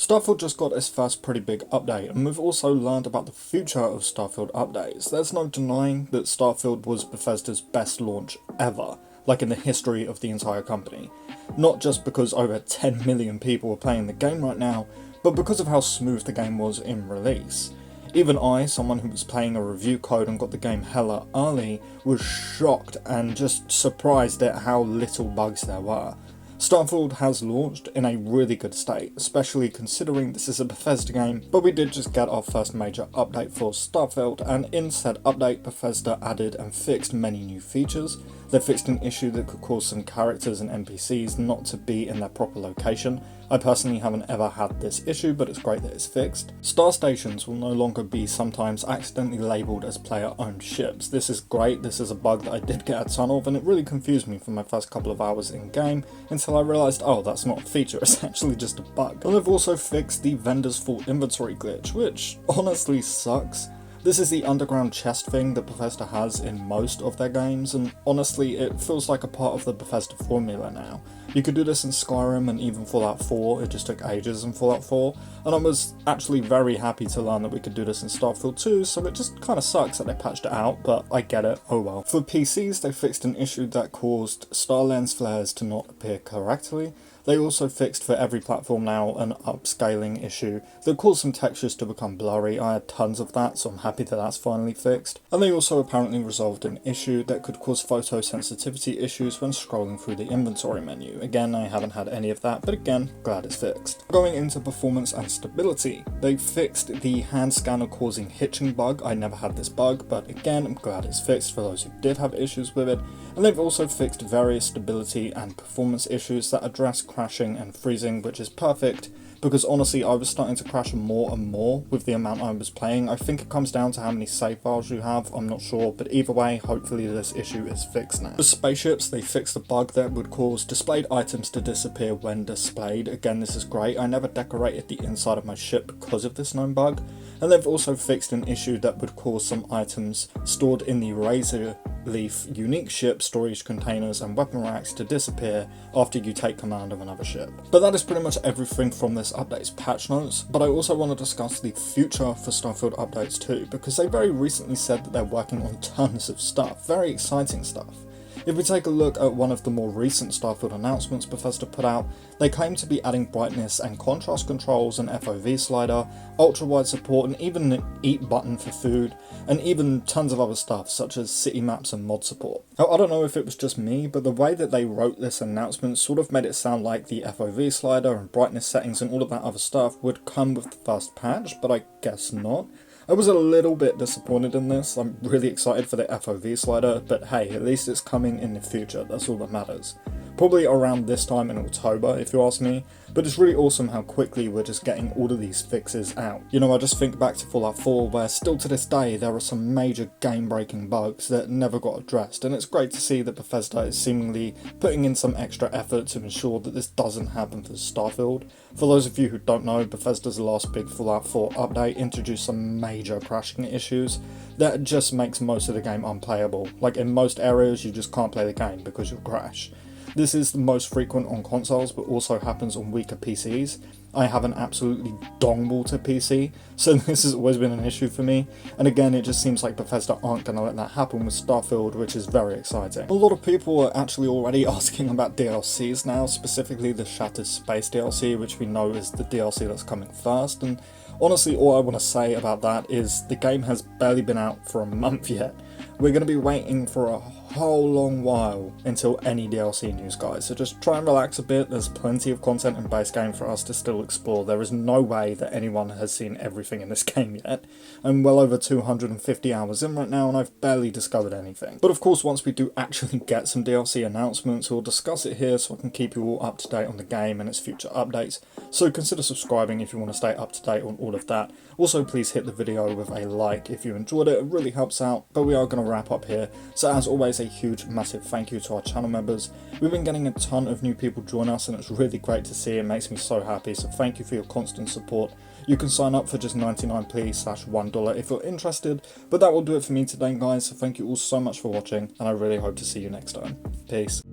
Starfield just got its first pretty big update, and we've also learned about the future of Starfield updates. There's no denying that Starfield was Bethesda's best launch ever, like in the history of the entire company. Not just because over 10 million people are playing the game right now, but because of how smooth the game was in release. Even I, someone who was playing a review code and got the game hella early, was shocked and just surprised at how little bugs there were. Starfield has launched in a really good state, especially considering this is a Bethesda game, but we did just get our first major update for Starfield, and in said update Bethesda added and fixed many new features. They fixed an issue that could cause some characters and NPCs not to be in their proper location. I personally haven't ever had this issue, but it's great that it's fixed. Star stations will no longer be sometimes accidentally labelled as player-owned ships. This is great, this is a bug that I did get a ton of, and it really confused me for my first couple of hours in game, until I realised, oh, that's not a feature, it's actually just a bug. And they've also fixed the vendor's full inventory glitch, which honestly sucks. This is the underground chest thing that Bethesda has in most of their games, and honestly it feels like a part of the Bethesda formula now. You could do this in Skyrim and even Fallout 4, it just took ages in Fallout 4, and I was actually very happy to learn that we could do this in Starfield 2, so it just kinda sucks that they patched it out, but I get it, oh well. For PCs, they fixed an issue that caused star lens flares to not appear correctly. They also fixed for every platform now an upscaling issue that caused some textures to become blurry. I had tons of that, so I'm happy that that's finally fixed. And they also apparently resolved an issue that could cause photosensitivity issues when scrolling through the inventory menu. Again, I haven't had any of that, but again, glad it's fixed. Going into performance and stability, they fixed the hand scanner causing hitching bug. I never had this bug, but again, I'm glad it's fixed for those who did have issues with it. And they've also fixed various stability and performance issues that address crashing and freezing, which is perfect, because honestly I was starting to crash more and more with the amount I was playing. I think it comes down to how many save files you have, I'm not sure, but either way, hopefully this issue is fixed now. For spaceships, they fixed the bug that would cause displayed items to disappear when displayed. Again, this is great. I never decorated the inside of my ship because of this known bug. And they've also fixed an issue that would cause some items stored in the Razor Leaf unique ship storage containers and weapon racks to disappear after you take command of another ship. But that is pretty much everything from this update's patch notes, but I also want to discuss the future for Starfield updates too, because they very recently said that they're working on tons of stuff, very exciting stuff. If we take a look at one of the more recent Starfield announcements Bethesda put out, they claim to be adding brightness and contrast controls, an FOV slider, ultra-wide support, and even an eat button for food, and even tons of other stuff such as city maps and mod support. Now, I don't know if it was just me, but the way that they wrote this announcement sort of made it sound like the FOV slider and brightness settings and all of that other stuff would come with the first patch, but I guess not. I was a little bit disappointed in this. I'm really excited for the FOV slider, but hey, at least it's coming in the future, that's all that matters. Probably around this time in October, if you ask me, but it's really awesome how quickly we're just getting all of these fixes out. You know, I just think back to Fallout 4, where still to this day there are some major game-breaking bugs that never got addressed, and it's great to see that Bethesda is seemingly putting in some extra effort to ensure that this doesn't happen for Starfield. For those of you who don't know, Bethesda's last big Fallout 4 update introduced some major crashing issues that just makes most of the game unplayable. Like in most areas you just can't play the game because you'll crash. This is the most frequent on consoles, but also happens on weaker PCs. I have an absolutely dong-water PC, so this has always been an issue for me, and again it just seems like Bethesda aren't going to let that happen with Starfield, which is very exciting. A lot of people are actually already asking about DLCs now, specifically the Shattered Space DLC, which we know is the DLC that's coming first, and honestly all I want to say about that is the game has barely been out for a month yet. We're going to be waiting for a whole long while until any DLC news, guys, so just try and relax a bit. There's plenty of content in base game for us to still explore. There is no way that anyone has seen everything in this game yet. I'm well over 250 hours in right now and I've barely discovered anything. But of course, once we do actually get some DLC announcements, we'll discuss it here so I can keep you all up to date on the game and its future updates. So consider subscribing if you want to stay up to date on all of that. Also, please hit the video with a like if you enjoyed it, it really helps out. But we are going to wrap up here, so as always, a huge massive thank you to our channel members. We've been getting a ton of new people join us and it's really great to see. It makes me so happy, so thank you for your constant support. You can sign up for just 99p/$1 if you're interested, but that will do it for me today, guys, so thank you all so much for watching and I really hope to see you next time. Peace.